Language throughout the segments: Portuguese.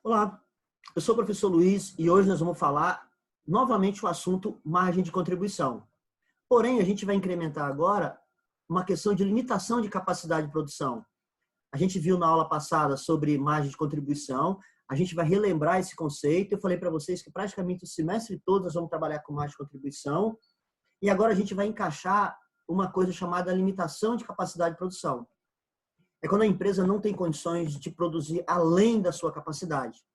Olá, eu sou o professor Luiz e hoje nós vamos falar novamente o assunto margem de contribuição. Porém, a gente vai incrementar agora uma questão de limitação de capacidade de produção. A gente viu na aula passada sobre margem de contribuição, a gente vai relembrar esse conceito. Eu falei para vocês que praticamente o semestre todo nós vamos trabalhar com margem de contribuição e agora a gente vai encaixar uma coisa chamada limitação de capacidade de produção. É quando a empresa não tem condições de produzir além da sua capacidade.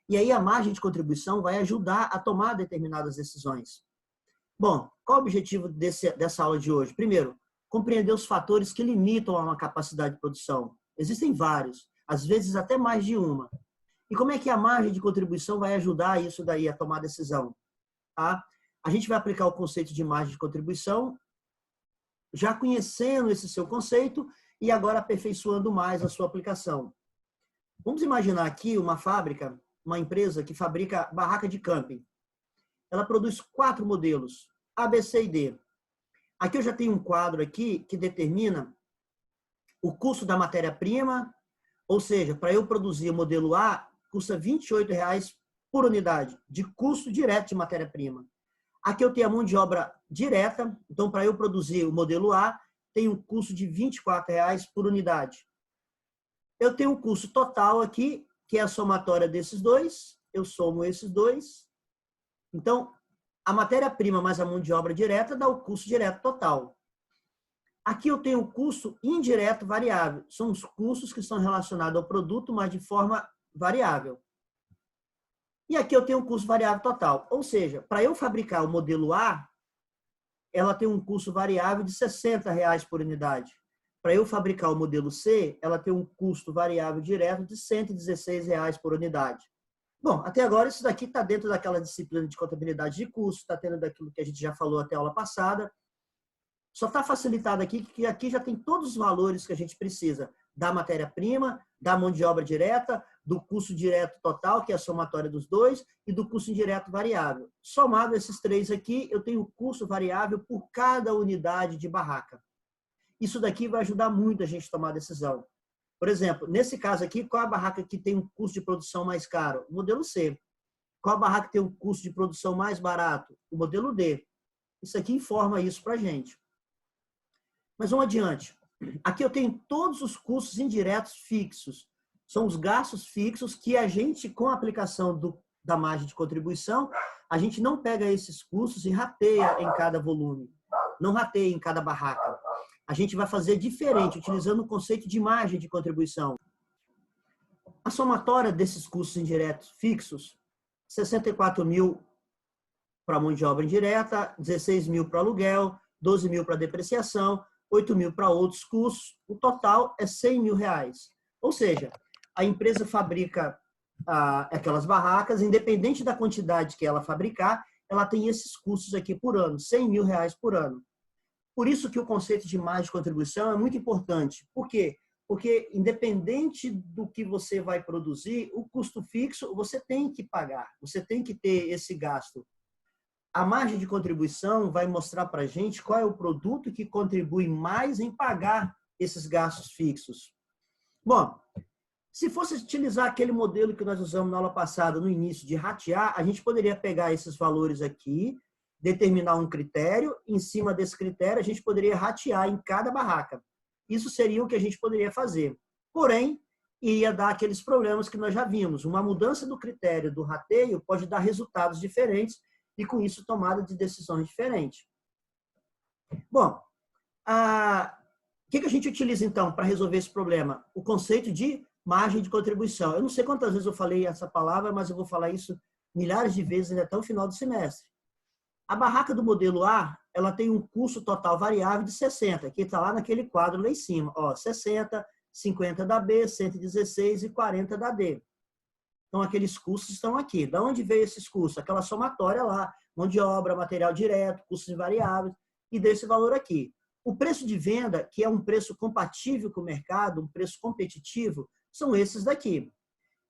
E aí a margem de contribuição vai ajudar a tomar determinadas decisões. Bom, qual é o objetivo dessa aula de hoje? Primeiro, compreender os fatores que limitam a uma capacidade de produção. Existem vários, às vezes até mais de uma. E como é que a margem de contribuição vai ajudar isso daí a tomar decisão? Tá? A gente vai aplicar o conceito de margem de contribuição, já conhecendo esse seu conceito e agora aperfeiçoando mais a sua aplicação. Vamos imaginar aqui uma fábrica, uma empresa que fabrica barraca de camping. Ela produz 4 modelos, A, B, C e D. Aqui eu já tenho um quadro aqui que determina o custo da matéria-prima, ou seja, para eu produzir o modelo A, custa R$ 28,00 por unidade, de custo direto de matéria-prima. Aqui eu tenho a mão de obra direta, então para eu produzir o modelo A, tem um custo de R$ 24,00 por unidade. Eu tenho um custo total aqui, que é a somatória desses dois, eu somo esses dois. Então, a matéria-prima mais a mão de obra direta dá o custo direto total. Aqui eu tenho o custo indireto variável, são os custos que estão relacionados ao produto, mas de forma variável. E aqui eu tenho um custo variável total, ou seja, para eu fabricar o modelo A, ela tem um custo variável de R$ 60,00 por unidade. Para eu fabricar o modelo C, ela tem um custo variável direto de R$ 116,00 por unidade. Bom, até agora isso daqui está dentro daquela disciplina de contabilidade de custo, está dentro daquilo que a gente já falou até a aula passada. Só está facilitado aqui que aqui já tem todos os valores que a gente precisa da matéria-prima, da mão de obra direta, do custo direto total, que é a somatória dos dois, e do custo indireto variável. Somado esses três aqui, eu tenho o custo variável por cada unidade de barraca. Isso daqui vai ajudar muito a gente a tomar a decisão. Por exemplo, nesse caso aqui, qual a barraca que tem um custo de produção mais caro? O modelo C. Qual a barraca que tem um custo de produção mais barato? O modelo D. Isso aqui informa isso para a gente. Mas vamos adiante. Aqui eu tenho todos os custos indiretos fixos. São os gastos fixos que a gente, com a aplicação da margem de contribuição, a gente não pega esses custos e rateia em cada volume. Não rateia em cada barraca. A gente vai fazer diferente, utilizando o conceito de margem de contribuição. A somatória desses custos indiretos fixos, 64.000 para mão de obra indireta, 16.000 para aluguel, 12.000 para depreciação, 8.000 para outros custos, o total é R$ 100.000. Ou seja, a empresa fabrica aquelas barracas, independente da quantidade que ela fabricar, ela tem esses custos aqui por ano, R$ 100.000 por ano. Por isso que o conceito de margem de contribuição é muito importante. Por quê? Porque independente do que você vai produzir, o custo fixo você tem que pagar, você tem que ter esse gasto. A margem de contribuição vai mostrar para a gente qual é o produto que contribui mais em pagar esses gastos fixos. Bom, se fosse utilizar aquele modelo que nós usamos na aula passada, no início, de ratear, a gente poderia pegar esses valores aqui, determinar um critério, em cima desse critério a gente poderia ratear em cada barraca. Isso seria o que a gente poderia fazer. Porém, ia dar aqueles problemas que nós já vimos. Uma mudança do critério do rateio pode dar resultados diferentes e, com isso, tomada de decisões diferentes. Bom, o que a gente utiliza, então, para resolver esse problema? O conceito de margem de contribuição. Eu não sei quantas vezes eu falei essa palavra, mas eu vou falar isso milhares de vezes até o final do semestre. A barraca do modelo A, ela tem um custo total variável de 60, que está lá naquele quadro lá em cima. Ó, 60, 50 da B, 116 e 40 da D. Então, aqueles custos estão aqui. De onde veio esses custos? Aquela somatória lá, mão de obra, material direto, custos variáveis, e desse valor aqui. O preço de venda, que é um preço compatível com o mercado, um preço competitivo, são esses daqui.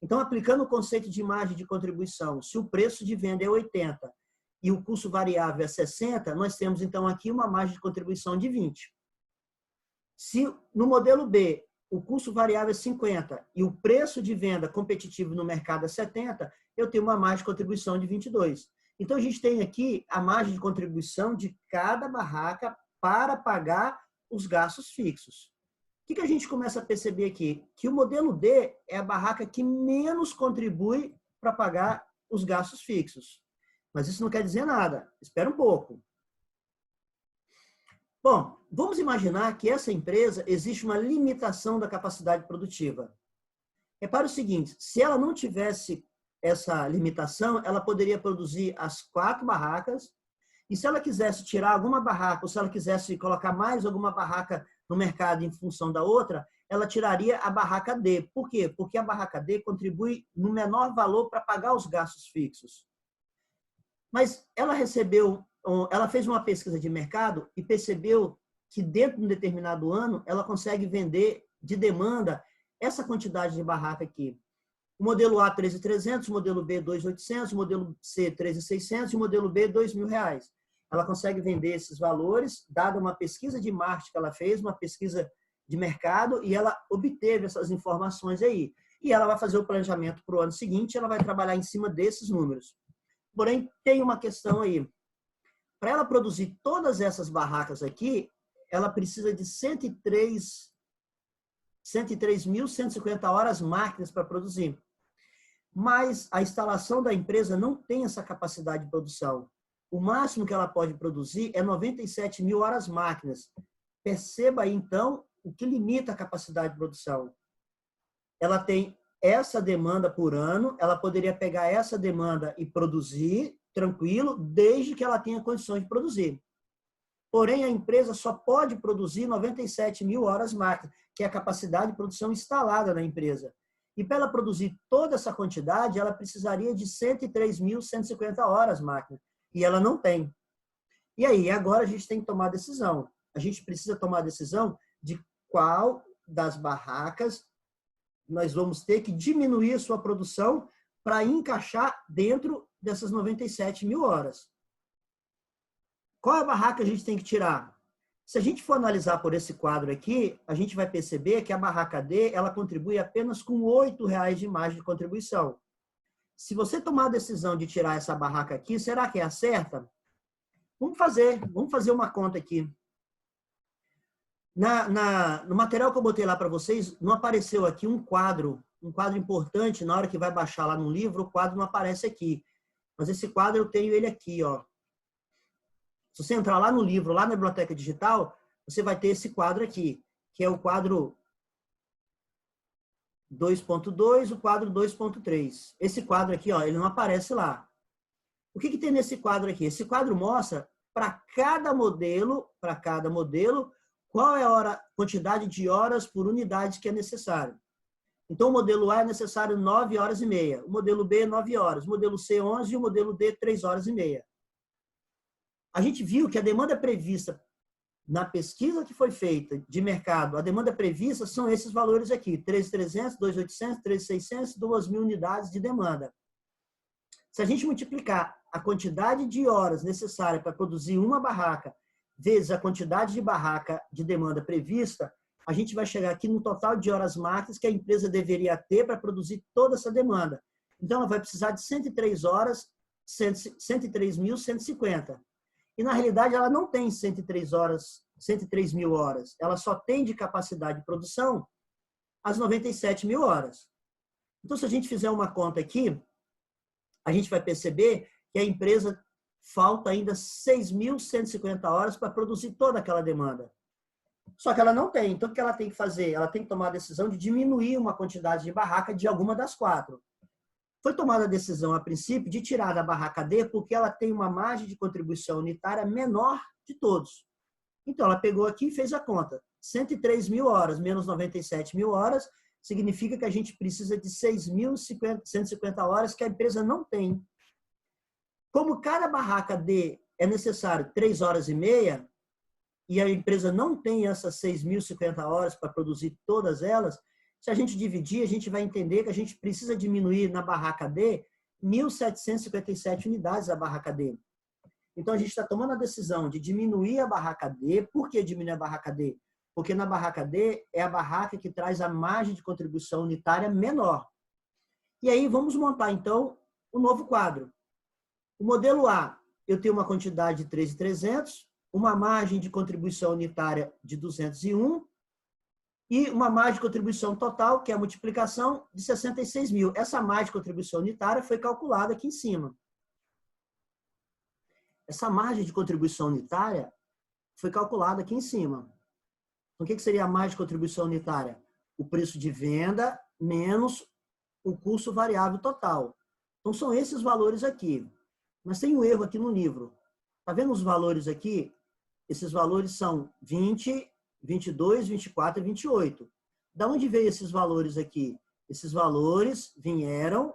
Então, aplicando o conceito de margem de contribuição, se o preço de venda é 80 e o custo variável é 60, nós temos, então, aqui uma margem de contribuição de 20. Se no modelo B o custo variável é 50 e o preço de venda competitivo no mercado é 70, eu tenho uma margem de contribuição de 22. Então, a gente tem aqui a margem de contribuição de cada barraca para pagar os gastos fixos. O que a gente começa a perceber aqui? Que o modelo D é a barraca que menos contribui para pagar os gastos fixos. Mas isso não quer dizer nada. Espera um pouco. Bom, vamos imaginar que essa empresa existe uma limitação da capacidade produtiva. Repara o seguinte, se ela não tivesse essa limitação, ela poderia produzir as 4 barracas, e se ela quisesse tirar alguma barraca, ou se ela quisesse colocar mais alguma barraca no mercado em função da outra, ela tiraria a barraca D. Por quê? Porque a barraca D contribui no menor valor para pagar os gastos fixos. Mas ela fez uma pesquisa de mercado e percebeu que dentro de um determinado ano ela consegue vender de demanda essa quantidade de barraca aqui. O modelo A, 13.300, o modelo B, 2.800, o modelo C, 13.600 e o modelo B, R$2.000. Ela consegue vender esses valores, dada uma pesquisa de marketing que ela fez, uma pesquisa de mercado, e ela obteve essas informações aí. E ela vai fazer o planejamento para o ano seguinte, ela vai trabalhar em cima desses números. Porém, tem uma questão aí. Para ela produzir todas essas barracas aqui, ela precisa de 103.150 horas máquinas para produzir. Mas a instalação da empresa não tem essa capacidade de produção. O máximo que ela pode produzir é 97.000 horas máquinas. Perceba aí, então, o que limita a capacidade de produção. Ela tem essa demanda por ano, ela poderia pegar essa demanda e produzir tranquilo, desde que ela tenha condições de produzir. Porém, a empresa só pode produzir 97.000 horas máquinas, que é a capacidade de produção instalada na empresa. E para ela produzir toda essa quantidade, ela precisaria de 103.150 horas máquinas. E ela não tem. E aí, agora a gente tem que tomar a decisão. A gente precisa tomar a decisão de qual das barracas nós vamos ter que diminuir a sua produção para encaixar dentro dessas 97.000 horas. Qual é a barraca que a gente tem que tirar? Se a gente for analisar por esse quadro aqui, a gente vai perceber que a barraca D, ela contribui apenas com R$8 de margem de contribuição. Se você tomar a decisão de tirar essa barraca aqui, será que é a certa? Vamos fazer uma conta aqui. No material que eu botei lá para vocês, não apareceu aqui um quadro importante, na hora que vai baixar lá no livro, o quadro não aparece aqui. Mas esse quadro eu tenho ele aqui, ó. Se você entrar lá no livro, lá na biblioteca digital, você vai ter esse quadro aqui, que é o quadro 2.2, o quadro 2.3. Esse quadro aqui, ó, ele não aparece lá. O que tem nesse quadro aqui? Esse quadro mostra para cada modelo, qual é a quantidade de horas por unidade que é necessário. Então, o modelo A é necessário 9 horas e meia, o modelo B 9 horas, o modelo C 11 e o modelo D 3 horas e meia. A gente viu que a demanda prevista na pesquisa que foi feita de mercado, a demanda prevista são esses valores aqui, 13.300, 2.800, 13.600, 2.000 unidades de demanda. Se a gente multiplicar a quantidade de horas necessária para produzir uma barraca vezes a quantidade de barraca de demanda prevista, a gente vai chegar aqui no total de horas máquinas que a empresa deveria ter para produzir toda essa demanda. Então, ela vai precisar de 103 horas, 103.150. E, na realidade, ela não tem 103.000 horas. Ela só tem de capacidade de produção as 97.000 horas. Então, se a gente fizer uma conta aqui, a gente vai perceber que a empresa falta ainda 6.150 horas para produzir toda aquela demanda. Só que ela não tem. Então, o que ela tem que fazer? Ela tem que tomar a decisão de diminuir uma quantidade de barraca de alguma das 4. Foi tomada a decisão, a princípio, de tirar da barraca D porque ela tem uma margem de contribuição unitária menor de todos. Então, ela pegou aqui e fez a conta. 103.000 horas menos 97.000 horas significa que a gente precisa de 6.150 horas que a empresa não tem. Como cada barraca D é necessário 3 horas e meia, e a empresa não tem essas 6.050 horas para produzir todas elas, se a gente dividir, a gente vai entender que a gente precisa diminuir na barraca D 1.757 unidades da barraca D. Então, a gente está tomando a decisão de diminuir a barraca D. Por que diminuir a barraca D? Porque na barraca D é a barraca que traz a margem de contribuição unitária menor. E aí vamos montar, então, o novo quadro. O modelo A, eu tenho uma quantidade de 3.300, uma margem de contribuição unitária de 201 e uma margem de contribuição total, que é a multiplicação, de 66 mil. Essa margem de contribuição unitária foi calculada aqui em cima. Essa margem de contribuição unitária foi calculada aqui em cima. Então, o que seria a margem de contribuição unitária? O preço de venda menos o custo variável total. Então, são esses valores aqui. Mas tem um erro aqui no livro. Está vendo os valores aqui? Esses valores são 20, 22, 24 e 28. Da onde veio esses valores aqui? Esses valores vieram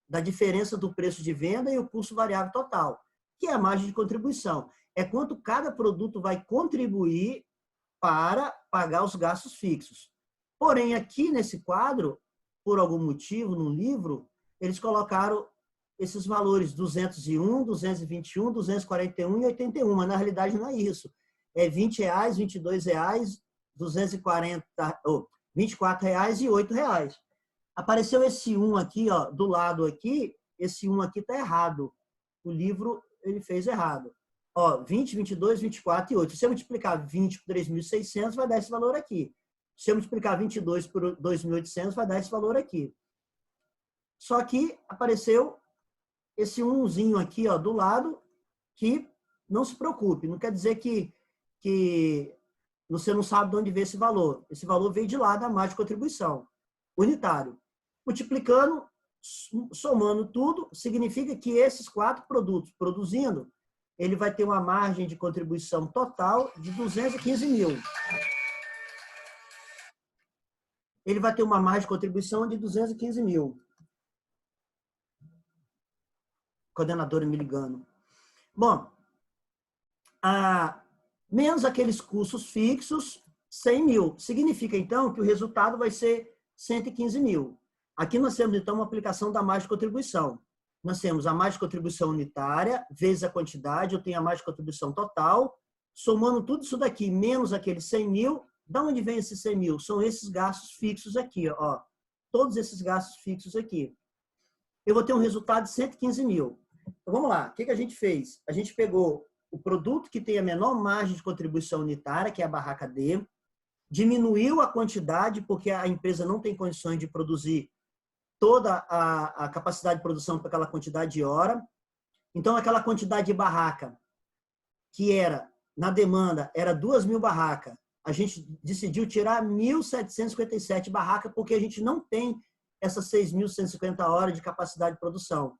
da diferença do preço de venda e o custo variável total, que é a margem de contribuição. É quanto cada produto vai contribuir para pagar os gastos fixos. Porém, aqui nesse quadro, por algum motivo, no livro, eles colocaram esses valores 201, 221, 241 e 81, mas na realidade não é isso. É R$20, R$22, 240, R$24 e R$8. Apareceu esse 1 aqui, ó, do lado aqui, esse 1 aqui está errado. O livro, ele fez errado. Ó, 20, 22, 24 e 8. Se eu multiplicar 20 por 3.600, vai dar esse valor aqui. Se eu multiplicar 22 por 2.800, vai dar esse valor aqui. Só que apareceu esse 1zinho aqui, ó, do lado, que não se preocupe. Não quer dizer que você não sabe de onde veio esse valor. Esse valor veio de lá da margem de contribuição unitário. Multiplicando, somando tudo, significa que esses 4 produtos produzindo, ele vai ter uma margem de contribuição total de 215 mil. Ele vai ter uma margem de contribuição de 215 mil. Coordenadora me ligando. Bom, menos aqueles custos fixos, 100 mil. Significa, então, que o resultado vai ser 115 mil. Aqui nós temos, então, uma aplicação da margem de contribuição. Nós temos a margem de contribuição unitária, vezes a quantidade, eu tenho a margem de contribuição total, somando tudo isso daqui, menos aqueles 100 mil, da onde vem esses 100 mil? São esses gastos fixos aqui, ó. Todos esses gastos fixos aqui. Eu vou ter um resultado de 115 mil. Então, vamos lá. O que a gente fez? A gente pegou o produto que tem a menor margem de contribuição unitária, que é a barraca D, diminuiu a quantidade, porque a empresa não tem condições de produzir toda a capacidade de produção para aquela quantidade de hora. Então, aquela quantidade de barraca que era, na demanda, era 2.000 barracas, a gente decidiu tirar 1.757 barracas, porque a gente não tem essas 6.150 horas de capacidade de produção.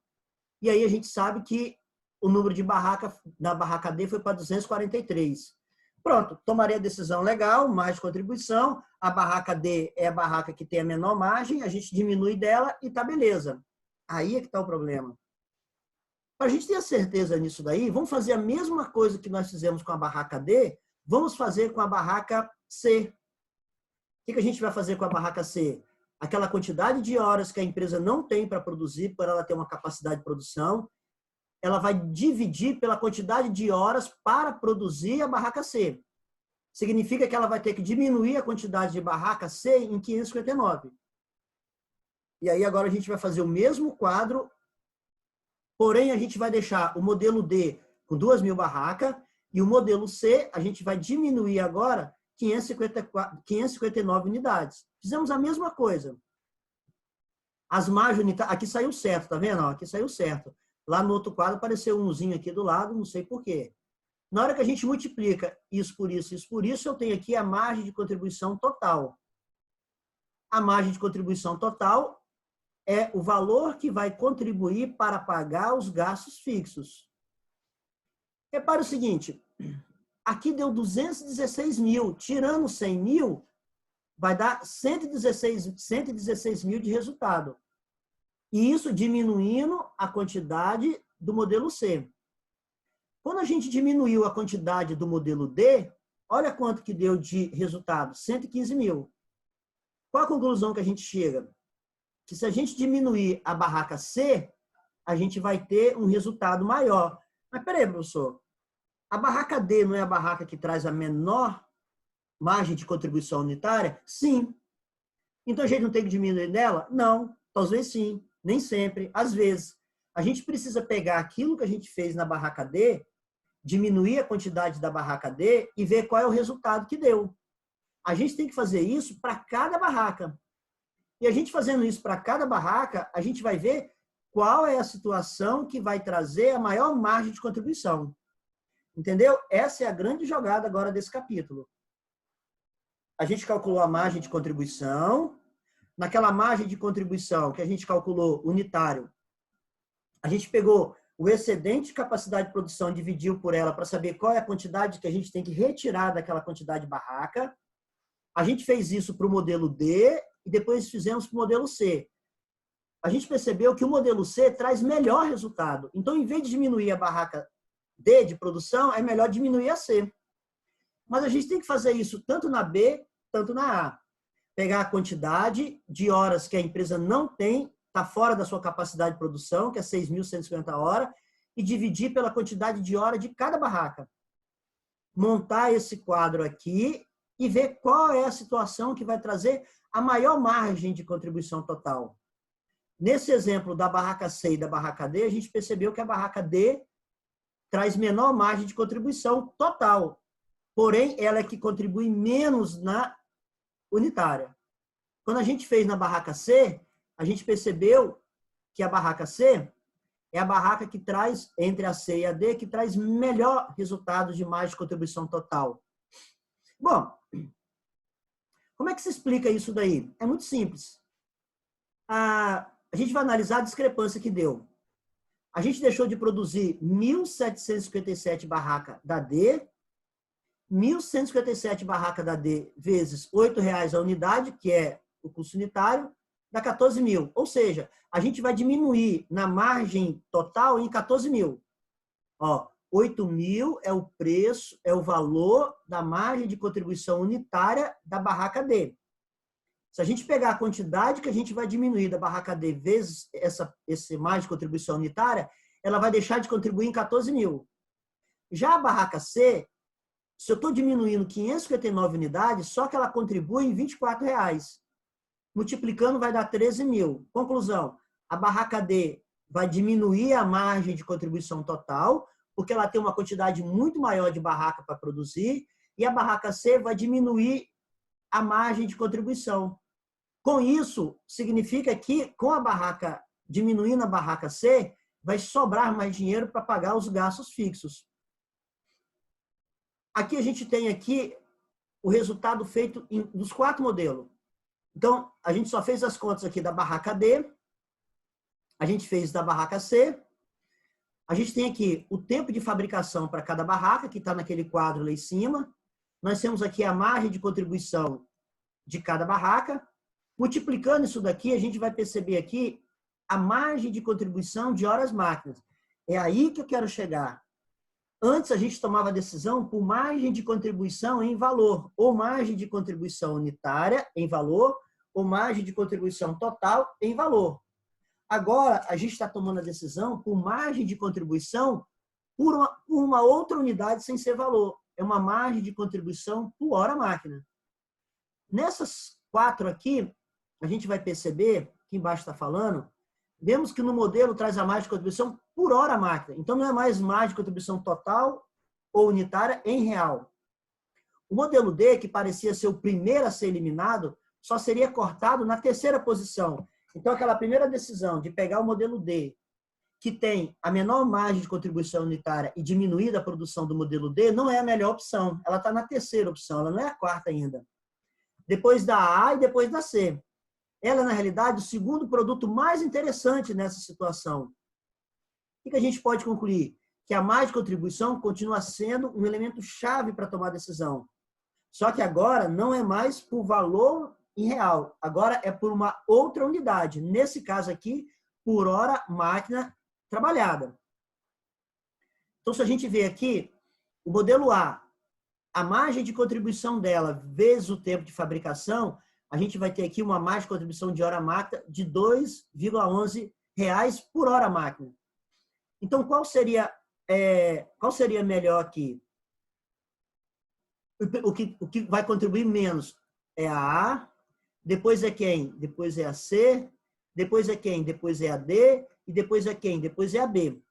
E aí a gente sabe que o número de barraca na barraca D foi para 243. Pronto, tomarei a decisão legal, mais contribuição, a barraca D é a barraca que tem a menor margem, a gente diminui dela e tá beleza. Aí é que está o problema. Para a gente ter a certeza nisso daí, vamos fazer a mesma coisa que nós fizemos com a barraca D, vamos fazer com a barraca C. O que a gente vai fazer com a barraca C? Aquela quantidade de horas que a empresa não tem para produzir, para ela ter uma capacidade de produção, ela vai dividir pela quantidade de horas para produzir a barraca C. Significa que ela vai ter que diminuir a quantidade de barraca C em 559. E aí agora a gente vai fazer o mesmo quadro, porém a gente vai deixar o modelo D com 2.000 barracas e o modelo C a gente vai diminuir agora 559 unidades. Fizemos a mesma coisa. As margens unitárias, aqui saiu certo, tá vendo? Aqui saiu certo. Lá no outro quadro apareceu umzinho aqui do lado, não sei por quê. Na hora que a gente multiplica isso por isso, eu tenho aqui a margem de contribuição total. A margem de contribuição total é o valor que vai contribuir para pagar os gastos fixos. Repara o seguinte, aqui deu 216 mil, tirando 100 mil, vai dar 116 mil de resultado. E isso diminuindo a quantidade do modelo C. Quando a gente diminuiu a quantidade do modelo D, olha quanto que deu de resultado, 115 mil. Qual a conclusão que a gente chega? Que se a gente diminuir a barraca C, a gente vai ter um resultado maior. Mas peraí, professor, a barraca D não é a barraca que traz a menor margem de contribuição unitária? Sim. Então a gente não tem que diminuir dela? Não. Talvez sim. Nem sempre. Às vezes. A gente precisa pegar aquilo que a gente fez na barraca D, diminuir a quantidade da barraca D e ver qual é o resultado que deu. A gente tem que fazer isso para cada barraca. E a gente fazendo isso para cada barraca, a gente vai ver qual é a situação que vai trazer a maior margem de contribuição. Entendeu? Essa é a grande jogada agora desse capítulo. A gente calculou a margem de contribuição. Naquela margem de contribuição que a gente calculou unitário, a gente pegou o excedente de capacidade de produção, dividiu por ela para saber qual é a quantidade que a gente tem que retirar daquela quantidade de barraca. A gente fez isso para o modelo D e depois fizemos para o modelo C. A gente percebeu que o modelo C traz melhor resultado. Então, em vez de diminuir a barraca D de produção, é melhor diminuir a C. Mas a gente tem que fazer isso tanto na B, tanto na A. Pegar a quantidade de horas que a empresa não tem, está fora da sua capacidade de produção, que é 6.150 horas, e dividir pela quantidade de hora de cada barraca. Montar esse quadro aqui e ver qual é a situação que vai trazer a maior margem de contribuição total. Nesse exemplo da barraca C e da barraca D, a gente percebeu que a barraca D traz menor margem de contribuição total. Porém, ela é que contribui menos na unitária. Quando a gente fez na barraca C, a gente percebeu que a barraca C é a barraca que traz, entre a C e a D, que traz melhor resultado de margem de contribuição total. Bom, como é que se explica isso daí? É muito simples. A gente vai analisar a discrepância que deu. A gente deixou de produzir 1.757 barraca da D, 1.157 barraca da D vezes R$ 8,00 a unidade, que é o custo unitário, dá 14.000. Ou seja, a gente vai diminuir na margem total em 14.000. Ó, 8.000 é o preço, é o valor da margem de contribuição unitária da barraca D. Se a gente pegar a quantidade que a gente vai diminuir da barraca D vezes essa margem de contribuição unitária, ela vai deixar de contribuir em 14.000. Já a barraca C, se eu estou diminuindo 559 unidades, só que ela contribui em R$ 24,00. Multiplicando vai dar 13.000. Conclusão, a barraca D vai diminuir a margem de contribuição total, porque ela tem uma quantidade muito maior de barraca para produzir, e a barraca C vai diminuir a margem de contribuição. Com isso, significa que com a barraca, diminuindo a barraca C, vai sobrar mais dinheiro para pagar os gastos fixos. Aqui a gente tem aqui o resultado feito dos 4 modelos. Então, a gente só fez as contas aqui da barraca D, a gente fez da barraca C, a gente tem aqui o tempo de fabricação para cada barraca, que está naquele quadro lá em cima. Nós temos aqui a margem de contribuição de cada barraca. Multiplicando isso daqui, a gente vai perceber aqui a margem de contribuição de horas máquinas. É aí que eu quero chegar. Antes a gente tomava decisão por margem de contribuição em valor, ou margem de contribuição unitária em valor, ou margem de contribuição total em valor. Agora, a gente está tomando a decisão por margem de contribuição por uma outra unidade sem ser valor. É uma margem de contribuição por hora máquina. Nessas 4 aqui, a gente vai perceber, que embaixo está falando, vemos que no modelo traz a margem de contribuição por hora máquina. Então, não é mais margem de contribuição total ou unitária em real. O modelo D, que parecia ser o primeiro a ser eliminado, só seria cortado na 3ª posição. Então, aquela primeira decisão de pegar o modelo D, que tem a menor margem de contribuição unitária e diminuir a produção do modelo D, não é a melhor opção. Ela está na 3ª opção, ela não é a 4ª ainda. Depois da A e depois da C. Ela, na realidade, o segundo produto mais interessante nessa situação. O que a gente pode concluir? Que a margem de contribuição continua sendo um elemento chave para tomar decisão. Só que agora não é mais por valor em real. Agora é por uma outra unidade. Nesse caso aqui, por hora máquina trabalhada. Então, se a gente vê aqui, o modelo A, a margem de contribuição dela vezes o tempo de fabricação, a gente vai ter aqui uma margem de contribuição de hora máquina de R$ 2,11 por hora máquina. Então, qual seria melhor aqui? O que vai contribuir menos é a A, depois é quem? Depois é a C, depois é quem? Depois é a D, e depois é quem? Depois é a B.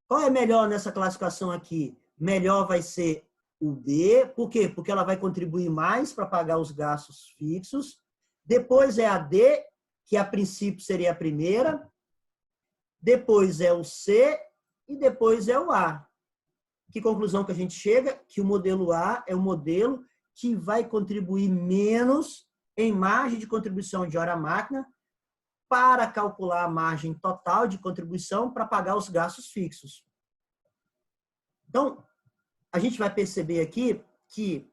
Qual é melhor nessa classificação aqui? Melhor vai ser o B, por quê? Porque ela vai contribuir mais para pagar os gastos fixos. Depois é a D, que a princípio seria a primeira. Depois é o C e depois é o A. Que conclusão que a gente chega? Que o modelo A é o modelo que vai contribuir menos em margem de contribuição de hora-máquina para calcular a margem total de contribuição para pagar os gastos fixos. Então, a gente vai perceber aqui que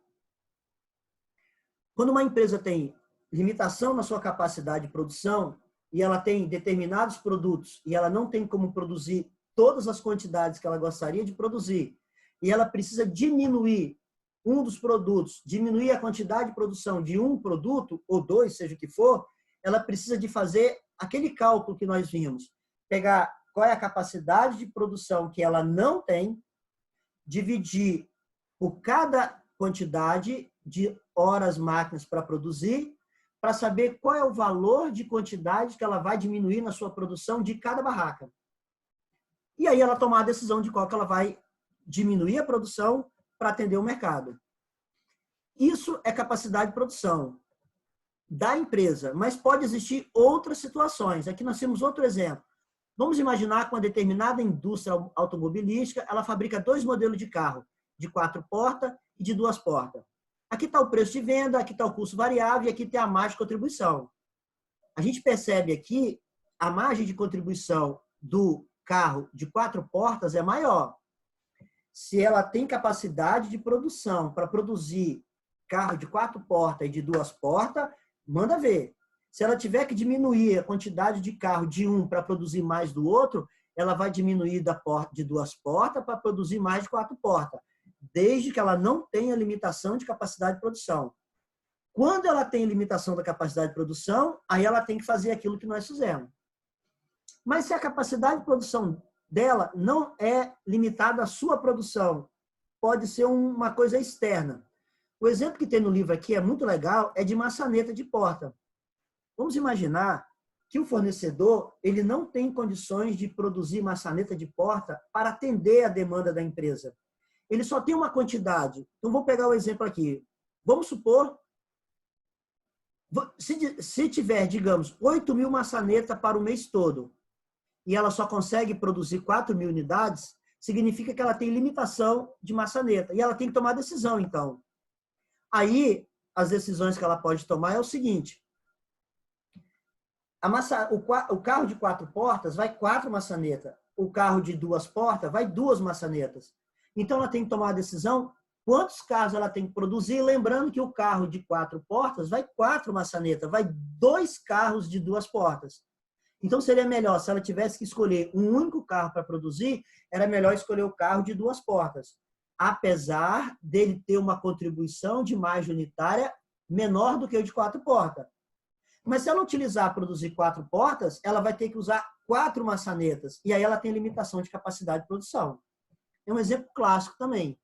quando uma empresa tem limitação na sua capacidade de produção e ela tem determinados produtos e ela não tem como produzir todas as quantidades que ela gostaria de produzir e ela precisa diminuir um dos produtos, diminuir a quantidade de produção de um produto ou dois, seja o que for, ela precisa de fazer aquele cálculo que nós vimos, pegar qual é a capacidade de produção que ela não tem, dividir por cada quantidade de horas máquinas para produzir, para saber qual é o valor de quantidade que ela vai diminuir na sua produção de cada barraca. E aí ela tomar a decisão de qual que ela vai diminuir a produção para atender o mercado. Isso é capacidade de produção da empresa, mas pode existir outras situações. Aqui nós temos outro exemplo. Vamos imaginar que uma determinada indústria automobilística, ela fabrica 2 modelos de carro, de 4 portas e de 2 portas. Aqui está o preço de venda, aqui está o custo variável e aqui tem a margem de contribuição. A gente percebe aqui a margem de contribuição do carro de 4 portas é maior. Se ela tem capacidade de produção para produzir carro de 4 portas e de 2 portas, manda ver. Se ela tiver que diminuir a quantidade de carro de um para produzir mais do outro, ela vai diminuir de 2 portas para produzir mais de 4 portas, desde que ela não tenha limitação de capacidade de produção. Quando ela tem limitação da capacidade de produção, aí ela tem que fazer aquilo que nós fizemos. Mas se a capacidade de produção dela não é limitada à sua produção, pode ser uma coisa externa. O exemplo que tem no livro aqui é muito legal, é de maçaneta de porta. Vamos imaginar que o fornecedor ele não tem condições de produzir maçaneta de porta para atender a demanda da empresa. Ele só tem uma quantidade. Então, vou pegar o exemplo aqui. Vamos supor, se tiver, digamos, 8.000 maçanetas para o mês todo, e ela só consegue produzir 4.000 unidades, significa que ela tem limitação de maçaneta. E ela tem que tomar decisão, então. Aí, as decisões que ela pode tomar é o seguinte: o carro de 4 portas vai 4 maçanetas. O carro de 2 portas vai 2 maçanetas. Então, ela tem que tomar a decisão quantos carros ela tem que produzir, lembrando que o carro de 4 portas vai 4 maçanetas, vai 2 carros de 2 portas. Então, seria melhor, se ela tivesse que escolher um único carro para produzir, era melhor escolher o carro de 2 portas, apesar dele ter uma contribuição de margem unitária menor do que o de 4 portas. Mas se ela utilizar produzir 4 portas, ela vai ter que usar 4 maçanetas, e aí ela tem limitação de capacidade de produção. É um exemplo clássico também.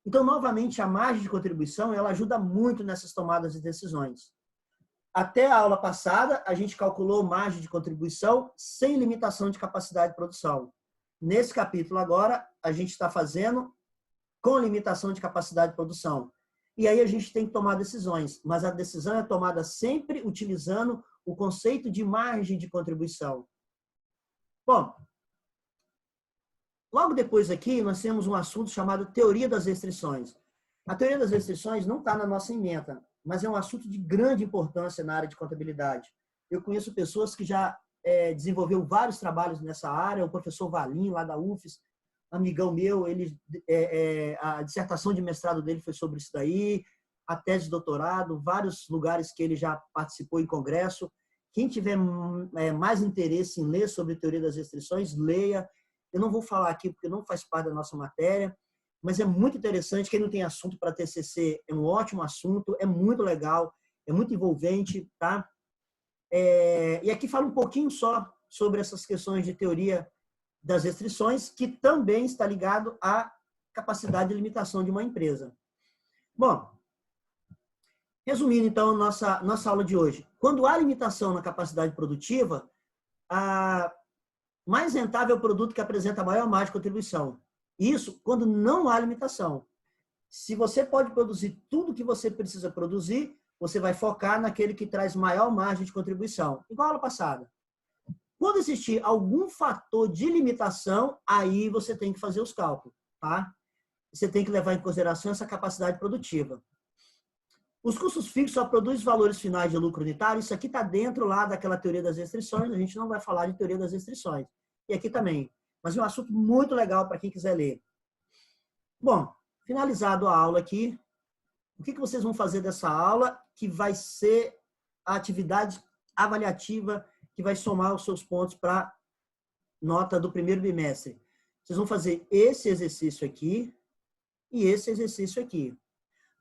Então, novamente, a margem de contribuição ela ajuda muito nessas tomadas de decisões. Até a aula passada, a gente calculou margem de contribuição sem limitação de capacidade de produção. Nesse capítulo agora, a gente está fazendo com limitação de capacidade de produção. E aí a gente tem que tomar decisões, mas a decisão é tomada sempre utilizando o conceito de margem de contribuição. Bom, logo depois aqui, nós temos um assunto chamado teoria das restrições. A teoria das restrições não está na nossa ementa, mas é um assunto de grande importância na área de contabilidade. Eu conheço pessoas que já desenvolveram vários trabalhos nessa área, o professor Valim, lá da UFES, amigão meu, a dissertação de mestrado dele foi sobre isso daí, a tese de doutorado, vários lugares que ele já participou em congresso. Quem tiver mais interesse em ler sobre teoria das restrições, leia. Eu não vou falar aqui porque não faz parte da nossa matéria, mas é muito interessante. Quem não tem assunto para TCC, é um ótimo assunto, é muito legal, é muito envolvente, tá? E aqui fala um pouquinho só sobre essas questões de teoria das restrições, que também está ligado à capacidade de limitação de uma empresa. Bom, resumindo, então, nossa aula de hoje. Quando há limitação na capacidade produtiva, mais rentável é o produto que apresenta a maior margem de contribuição. Isso quando não há limitação. Se você pode produzir tudo que você precisa produzir, você vai focar naquele que traz maior margem de contribuição. Igual a aula passada. Quando existir algum fator de limitação, aí você tem que fazer os cálculos, tá? Você tem que levar em consideração essa capacidade produtiva. Os custos fixos só produzem valores finais de lucro unitário. Isso aqui está dentro lá daquela teoria das restrições. A gente não vai falar de teoria das restrições. E aqui também. Mas é um assunto muito legal para quem quiser ler. Bom, finalizado a aula aqui, o que vocês vão fazer dessa aula, que vai ser a atividade avaliativa que vai somar os seus pontos para nota do primeiro bimestre? Vocês vão fazer esse exercício aqui e esse exercício aqui.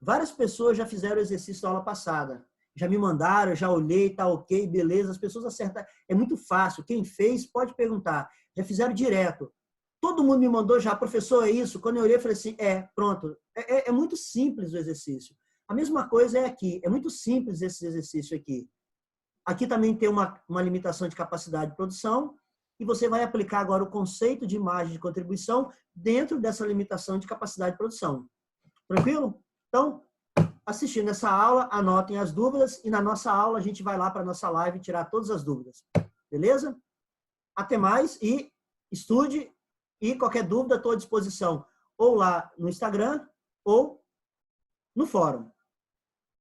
Várias pessoas já fizeram o exercício da aula passada. Já me mandaram, já olhei, tá ok, beleza. As pessoas acertam. É muito fácil. Quem fez, pode perguntar. Já fizeram direto. Todo mundo me mandou já, professor, é isso? Quando eu olhei, eu falei assim, pronto. É muito simples o exercício. A mesma coisa é aqui. É muito simples esse exercício aqui. Aqui também tem uma limitação de capacidade de produção. E você vai aplicar agora o conceito de margem de contribuição dentro dessa limitação de capacidade de produção. Tranquilo? Então, assistindo essa aula, anotem as dúvidas e na nossa aula a gente vai lá para a nossa live tirar todas as dúvidas. Beleza? Até mais e estude e qualquer dúvida estou à disposição ou lá no Instagram ou no fórum.